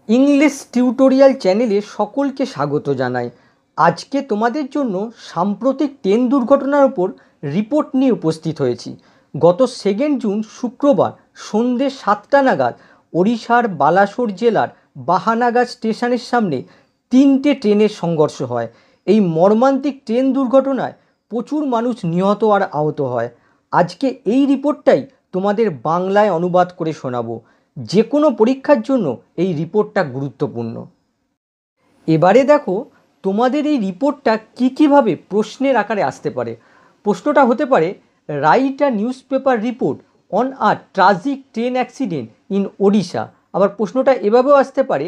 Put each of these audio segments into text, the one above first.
English tutorial চ্যানেলে সকলকে স্বাগত জানাই। আজকে তোমাদের জন্য সাম্প্রতিক ট্রেন দুর্ঘটনার ওপর রিপোর্ট নিয়ে উপস্থিত হয়েছি। গত 2 জুন শুক্রবার সন্ধ্যে 7টা নাগাদ ওড়িশার বালাসোর জেলার বাহানাগা স্টেশনের সামনে 3টে ট্রেনের সংঘর্ষ হয়। এই মর্মান্তিক ট্রেন দুর্ঘটনায় প্রচুর মানুষ নিহত আর আহত হয়। আজকে এই রিপোর্টটাই তোমাদের বাংলায় অনুবাদ করে শোনাবো। যে কোনো পরীক্ষার জন্য এই রিপোর্টটা গুরুত্বপূর্ণ। এবারে দেখো তোমাদের এই রিপোর্টটা কীভাবে প্রশ্নের আকারে আসতে পারে। প্রশ্নটা হতে পারে, write a newspaper report on a tragic train accident in Odisha. আবার প্রশ্নটা এভাবেও আসতে পারে,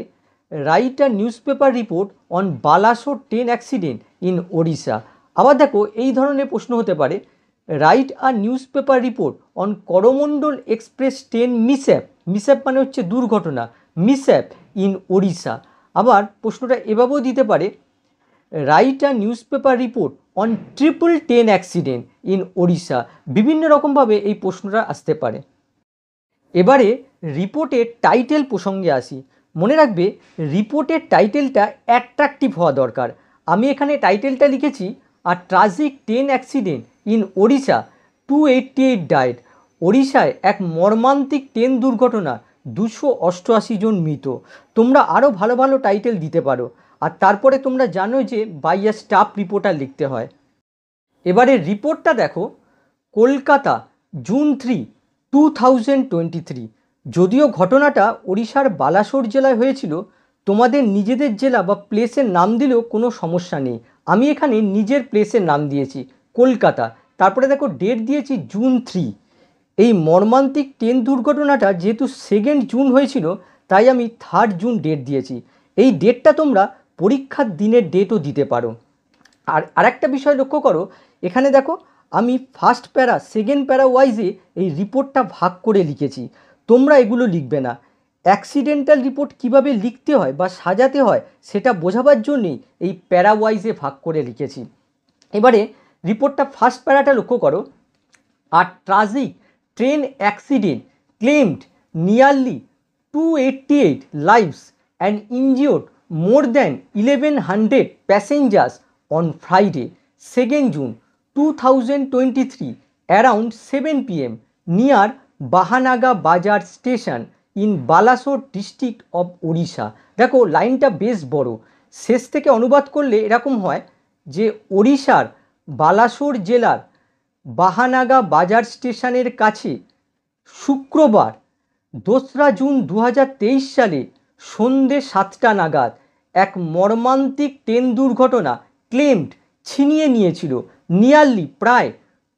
write a newspaper report on Balasore train accident in Odisha. আবার দেখো এই ধরনের প্রশ্ন হতে পারে, write a newspaper report on Coromandel express train mishap. Mishap মানে হচ্ছে দুর্ঘটনা, মিসঅ্যাপ ইন ওড়িশা। আবার প্রশ্নটা এভাবেও দিতে পারে, write a newspaper report on triple train accident in Odisha. বিভিন্ন রকমভাবে এই প্রশ্নটা আসতে পারে। এবারে রিপোর্টের টাইটেল প্রসঙ্গে আসি। মনে রাখবে রিপোর্টের টাইটেলটা অ্যাট্রাকটিভ হওয়া দরকার। আমি এখানে টাইটেলটা লিখেছি, আর tragic train accident in Odisha 288 died. ওড়িশায় এক মর্মান্তিক ট্রেন দুর্ঘটনা, 288 জন মৃত। তোমরা আরও ভালো ভালো টাইটেল দিতে পারো। আর তারপরে তোমরা জানো যে বাই আ স্টাফ রিপোর্টার লিখতে হয়। এবারে রিপোর্টটা দেখো, কলকাতা জুন 3, 2023। যদিও ঘটনাটা ওড়িশার বালাসোর জেলায় হয়েছিল, তোমাদের নিজেদের জেলা বা প্লেসের নাম দিলেও কোনো সমস্যা নেই। আমি এখানে নিজের প্লেসের নাম দিয়েছি কলকাতা, তারপরে দেখো ডেট দিয়েছি জুন 3। এই মর্মান্তিক ট্রেন দুর্ঘটনাটা যেহেতু 2 জুন হয়েছিল, তাই আমি 3 জুন ডেট দিয়েছি। এই ডেটটা তোমরা পরীক্ষার দিনের ডেটও দিতে পারো। আর আরেকটা বিষয় লক্ষ্য করো, এখানে দেখো আমি ফার্স্ট প্যারা সেকেন্ড প্যারা ওয়াইজে এই রিপোর্টটা ভাগ করে লিখেছি। তোমরা এগুলো লিখবে না। অ্যাক্সিডেন্টাল রিপোর্ট কিভাবে লিখতে হয় বা সাজাতে হয় সেটা বোঝাবার জন্যেই এই প্যারা ওয়াইজে ভাগ করে লিখেছি। এবারে রিপোর্টটা ফার্স্ট প্যারাটা লক্ষ্য করো, আর tragic train accident claimed nearly 288 lives and injured more than 1100 passengers on Friday, 2 June 2023 around 7 p.m. near Bahanaga Bazar Station in Balasore district of Odisha। দেখো লাইনটা বেশ বড়, শেষ থেকে অনুবাদ করলে এরকম হয় যে ওড়িশার বালাসোর জেলার বাহানাগা বাজার স্টেশনের কাছে শুক্রবার 2রা জুন 2023 সালে সন্ধ্যে 7টা নাগাদ এক মর্মান্তিক ট্রেন দুর্ঘটনা ক্লেমড ছিনিয়ে নিয়েছিল নিয়ারলি প্রায়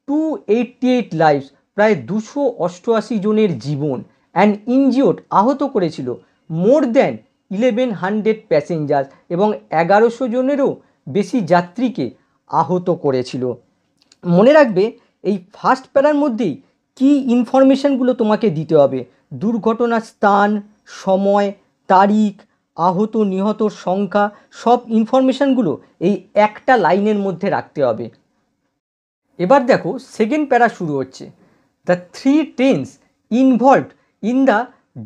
288 লাইভস, প্রায় 288 জনের জীবন, অ্যান্ড ইনজিওর্ড আহত করেছিল মোর দ্যান 1100 প্যাসেঞ্জার, এবং 1100 জনেরও বেশি যাত্রীকে আহত করেছিল। মনে রাখবে এই ফার্স্ট প্যারার মধ্যেই কী ইনফরমেশানগুলো তোমাকে দিতে হবে, দুর্ঘটনার স্থান, সময়, তারিখ, আহত নিহতর সংখ্যা, সব ইনফরমেশানগুলো এই একটা লাইনের মধ্যে রাখতে হবে। এবার দেখো সেকেন্ড প্যারা শুরু হচ্ছে, the 3 trains involved in the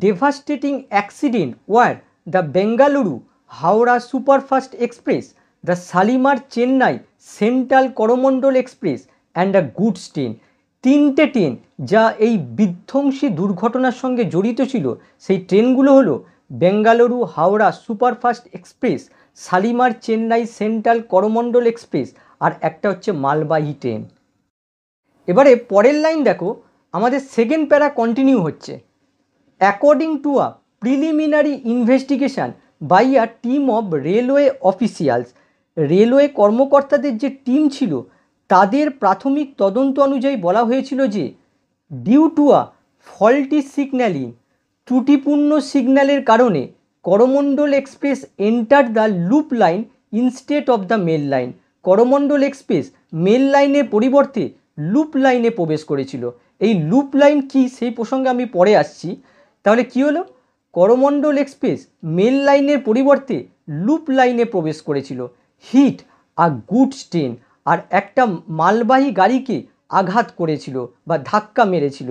devastating accident were the Bengaluru Howrah superfast express, the Shalimar Chennai central Coromandel express and the goods train. 3টে ট্রেন যা এই বিধ্বংসী দুর্ঘটনার সঙ্গে জড়িত ছিল, সেই ট্রেনগুলো হলো Bengaluru Howrah superfast express, Shalimar Chennai central Coromandel express, আর একটা হচ্ছে মালবাহী ট্রেন। এবারে পরের লাইন দেখো, আমাদের সেকেন্ড প্যারা কন্টিনিউ হচ্ছে, according to a preliminary investigation by a team of railway officials. Railway কর্মকর্তাদের যে টিম ছিল তাদের প্রাথমিক তদন্ত অনুযায়ী বলা হয়েছিল যে due to a faulty signalling, ত্রুটিপূর্ণ সিগন্যালের কারণে Coromandel express enter the loop line instead of the main line. Coromandel express main লাইনের পরিবর্তে লুপ লাইনে প্রবেশ করেছিল। এই লুপ লাইন কি সেই প্রসঙ্গে আমি পরে আসছি। তাহলে কি হলো, করমণ্ডল এক্সপ্রেস মেল লাইনের পরিবর্তে লুপ লাইনে প্রবেশ করেছিল, হিট আর গুডস ট্রেন, আর একটা মালবাহী গাড়িকে আঘাত করেছিল বা ধাক্কা মেরেছিল,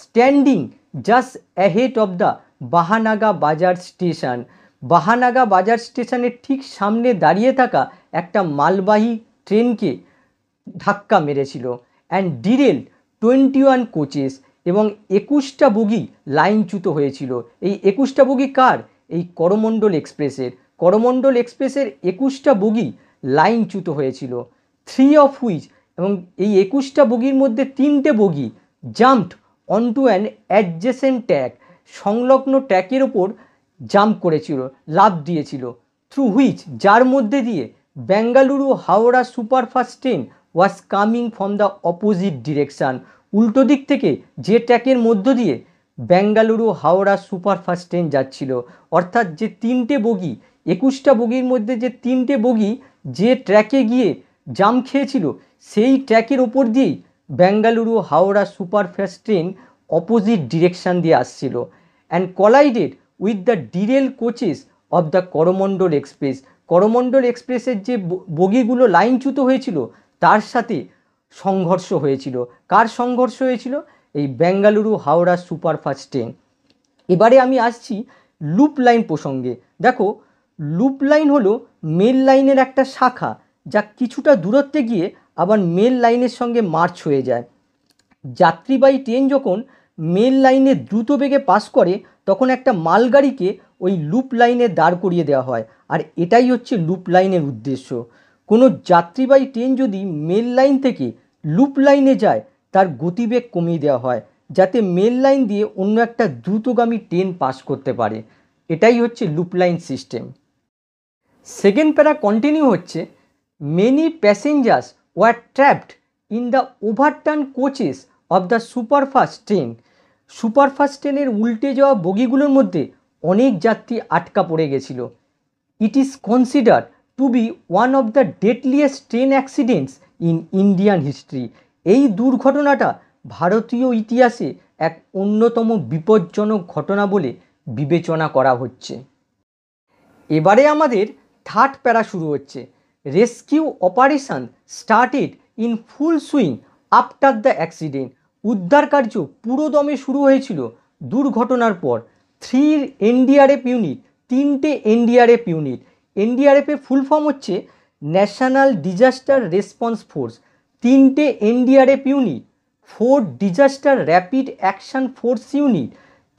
standing just ahead of the Bahanaga বাজার স্টেশন। বাহানাগা বাজার স্টেশনের ঠিক সামনে দাঁড়িয়ে থাকা একটা মালবাহী ট্রেনকে ধাক্কা মেরেছিল অ্যান্ড ডিরেল 21 কোচেস এবং 21টা বগি লাইনচ্যুত হয়েছিল। এই 21টা বগি কার? এই করমণ্ডল এক্সপ্রেসের। করমণ্ডল এক্সপ্রেসের 21টা বগি লাইনচ্যুত হয়েছিল। 3 অফ হুইচ, এবং এই 21টা বগির মধ্যে 3টে বগি jumped onto an adjacent track, সংলগ্ন ট্র্যাকের ওপর জাম্প করেছিল, লাফ দিয়েছিল। থ্রু হুইচ, যার মধ্যে দিয়ে Bengaluru Howrah superfast train was coming from the opposite direction, উল্টো দিক থেকে যে ট্র্যাকের মধ্য দিয়ে বেঙ্গালুরু হাওড়া সুপারফাস্ট ট্রেন যাচ্ছিল। অর্থাৎ যে 3টে বগি, 21টা বগির মধ্যে যে 3টে বগি যে ট্র্যাকে গিয়ে জাম খেয়েছিল, সেই ট্র্যাকের ওপর দিয়েই Bengaluru Howrah superfast train opposite direction দিয়ে আসছিল and collided with the derail coaches of the Coromandel express. Coromandel এক্সপ্রেসের যে বগিগুলো লাইনচ্যুত হয়েছিল তার সাথে সংঘর্ষ হয়েছিল। কার সংঘর্ষ হয়েছিল? এই বেঙ্গালুরু হাওড়া সুপারফাস্ট ট্রেন। এবারে আমি আসছি লুপ লাইন প্রসঙ্গে। দেখো, লুপ লাইন হলো মেল লাইনের একটা শাখা, যা কিছুটা দূরত্বে গিয়ে আবার মেল লাইনের সঙ্গে মার্চ হয়ে যায়। যাত্রীবাহী ট্রেন যখন মেল লাইনে দ্রুত বেগে পাস করে তখন একটা মালগাড়িকে ওই লুপ লাইনে দাঁড় করিয়ে দেওয়া হয়, আর এটাই হচ্ছে লুপ লাইনের উদ্দেশ্য। কোনো যাত্রীবাহী ট্রেন যদি মেল লাইন থেকে লুপ লাইনে যায় তার গতিবেগ কমিয়ে দেওয়া হয়, যাতে মেল লাইন দিয়ে অন্য একটা দ্রুতগামী ট্রেন পাস করতে পারে। এটাই হচ্ছে loop line system. Second para continue হচ্ছে, many passengers were trapped in the overturn coaches of the superfast train. Superfast ট্রেনের উল্টে যাওয়া বগিগুলোর মধ্যে অনেক যাত্রী আটকা পড়ে গেছিল। It is considered to be one of the deadliest train accidents in Indian history. এই দুর্ঘটনাটা ভারতীয় ইতিহাসে এক অন্যতম বিপজ্জনক ঘটনা বলে বিবেচনা করা হচ্ছে। এবারে আমাদের থার্ড প্যারা শুরু হচ্ছে। Rescue operation started in full swing after the accident. উদ্ধার কার্য পুরোদমে শুরু হয়েছিল দুর্ঘটনার পর। 3 এনডিআরএফ ইউনিট, 3টে এনডিআরএফ ইউনিট। এনডিআরএফের ফুল ফর্ম হচ্ছে ন্যাশনাল ডিজাস্টার রেসপন্স ফোর্স। 3টে NDRF unit, 4 disaster rapid action force unit,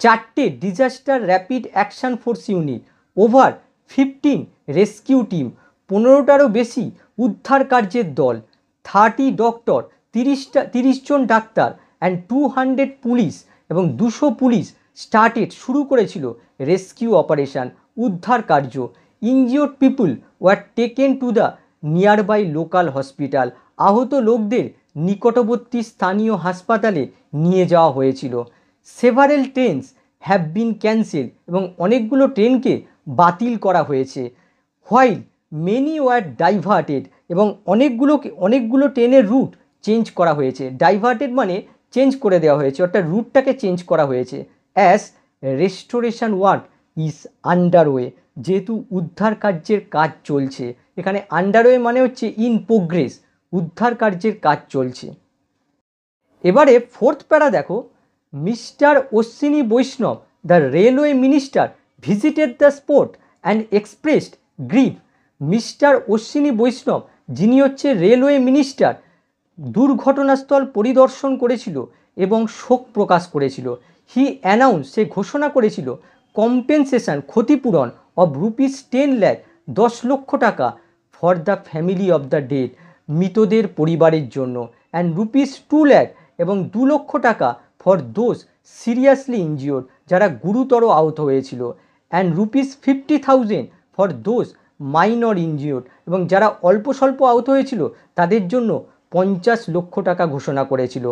4টে disaster rapid action force unit, over 15 rescue team, 15টারও বেশি উদ্ধার কার্যের দল, 30 ডক্টর, 30 জন ডাক্তার অ্যান্ড 200 পুলিশ এবং 200 পুলিশ স্টার্টেড শুরু করেছিল রেস্কিউ অপারেশন, উদ্ধার কার্য। Injured people were taken to the nearby local hospital. আহত লোকদের নিকটবর্তী স্থানীয় হাসপাতালে নিয়ে যাওয়া হয়েছিল। Several trains have been cancel, এবং অনেকগুলো ট্রেনকে বাতিল করা হয়েছে। হোয়াইল মেনি ওয়ার ডাইভার্টেড, এবং অনেকগুলো ট্রেনের রুট চেঞ্জ করা হয়েছে। ডাইভার্টেড মানে চেঞ্জ করে দেওয়া হয়েছে, অর্থাৎ রুটটাকে চেঞ্জ করা হয়েছে। As restoration work is underway, যেহেতু উদ্ধার কার্যের কাজ চলছে। এখানে আন্ডারওয়ে মানে হচ্ছে ইন প্রোগ্রেস, উদ্ধার কার্যের কাজ চলছে। এবারে ফোর্থ প্যারা দেখো, mister Ashwini Vaishnaw the railway minister visited the spot and expressed grief. Mister Ashwini Vaishnaw, যিনি হচ্ছে রেলওয়ে মিনিস্টার, দুর্ঘটনাস্থল পরিদর্শন করেছিল এবং শোক প্রকাশ করেছিল। হি অ্যানাউন্স, সে ঘোষণা করেছিল, কম্পেনসেশন, ক্ষতিপূরণ অফ ₹10 লাখ, 10 লক্ষ টাকা for the family of the dead, মৃতদের পরিবারের জন্য, অ্যান্ড ₹2 লাখ, এবং 2 লক্ষ টাকা ফর দোজ সিরিয়াসলি ইনজিওর্ড, যারা গুরুতর আহত হয়েছিল, and ₹50,000 for those minor injured, এবং যারা অল্প স্বল্প আহত হয়েছিল তাদের জন্য 50 লক্ষ টাকা ঘোষণা করেছিল।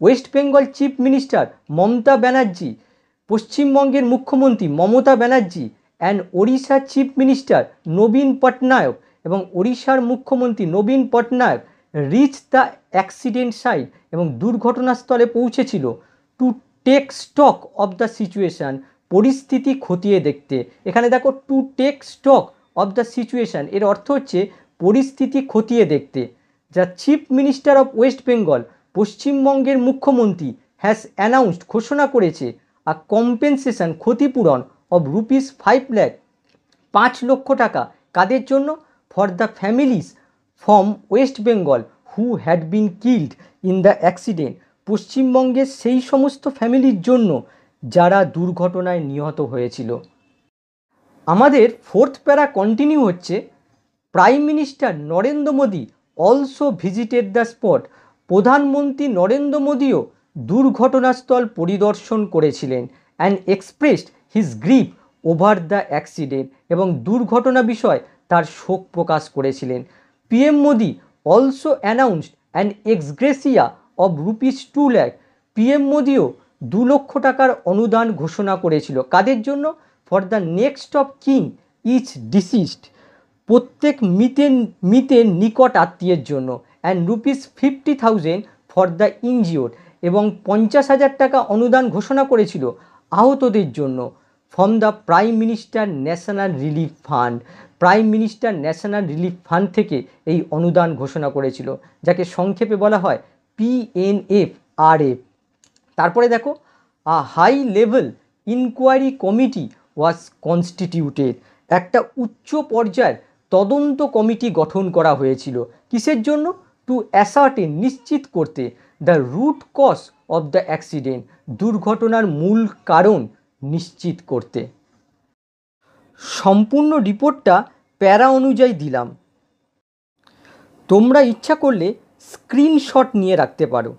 West Bengal chief minister Mamata Banerjee, পশ্চিমবঙ্গের মুখ্যমন্ত্রী মমতা ব্যানার্জি অ্যান্ড ওড়িশার চিফ মিনিস্টার নবীন পটনায়ক, এবং ওড়িশার মুখ্যমন্ত্রী নবীন Patnaik reach the accident site, এবং দুর্ঘটনাস্থলে পৌঁছেছিল to take stock of the situation, পরিস্থিতি খতিয়ে দেখতে। এখানে দেখো, to take stock of the situation, এর অর্থ হচ্ছে পরিস্থিতি খতিয়ে দেখতে। যা chief minister of West Bengal, পশ্চিমবঙ্গের মুখ্যমন্ত্রী, হ্যাজ অ্যানাউন্সড, ঘোষণা করেছে, আর কম্পেনসেশন, ক্ষতিপূরণ অফ ₹5 লাখ 5 লক্ষ টাকা কাদের জন্য? For the families from West Bengal who had been killed in the accident. পশ্চিমবঙ্গের সেই সমস্ত ফ্যামিলির জন্য যারা দুর্ঘটনায় নিহত হয়েছিল। আমাদের ফোর্থ প্যারা কন্টিনিউ হচ্ছে। Prime minister Narendra Modi also visited the spot. প্রধানমন্ত্রী নরেন্দ্র মোদীও দুর্ঘটনাস্থল পরিদর্শন করেছিলেন and expressed his grief over the accident, এবং দুর্ঘটনা বিষয়ে তার শোক প্রকাশ করেছিলেন। PM Modi also announced an ex gratia of ₹2 lakh. PM মোদীও 2 লক্ষ টাকার অনুদান ঘোষণা করেছিল কাদের জন্য? For the next of kin each deceased, প্রত্যেক মৃতের নিকট আত্মীয়ের জন্য। অ্যান্ড ₹50,000 ফর দ্য ইনজিওর্ড, এবং 50,000 টাকা অনুদান ঘোষণা করেছিল আহতদের জন্য। From the prime minister national relief fund, prime minister national relief fund থেকে এই অনুদান ঘোষণা করেছিল, যাকে সংক্ষেপে বলা হয় PNFRF। তারপরে দেখো, high level inquiry committee was constituted. একটা উচ্চ পর্যায়ের তদন্ত কমিটি গঠন করা হয়েছিল কিসের জন্য? টু অ্যাসার্টেন, নিশ্চিত করতে, the root cause of the accident, দুর্ঘটনার মূল কারণ নিশ্চিত করতে। সম্পূর্ণ রিপোর্টটা প্যারা অনুযায়ী দিলাম, তোমরা ইচ্ছা করলে স্ক্রিনশট নিয়ে রাখতে পারো।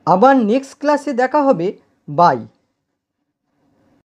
আবার নেক্সট ক্লাসে দেখা হবে। বাই।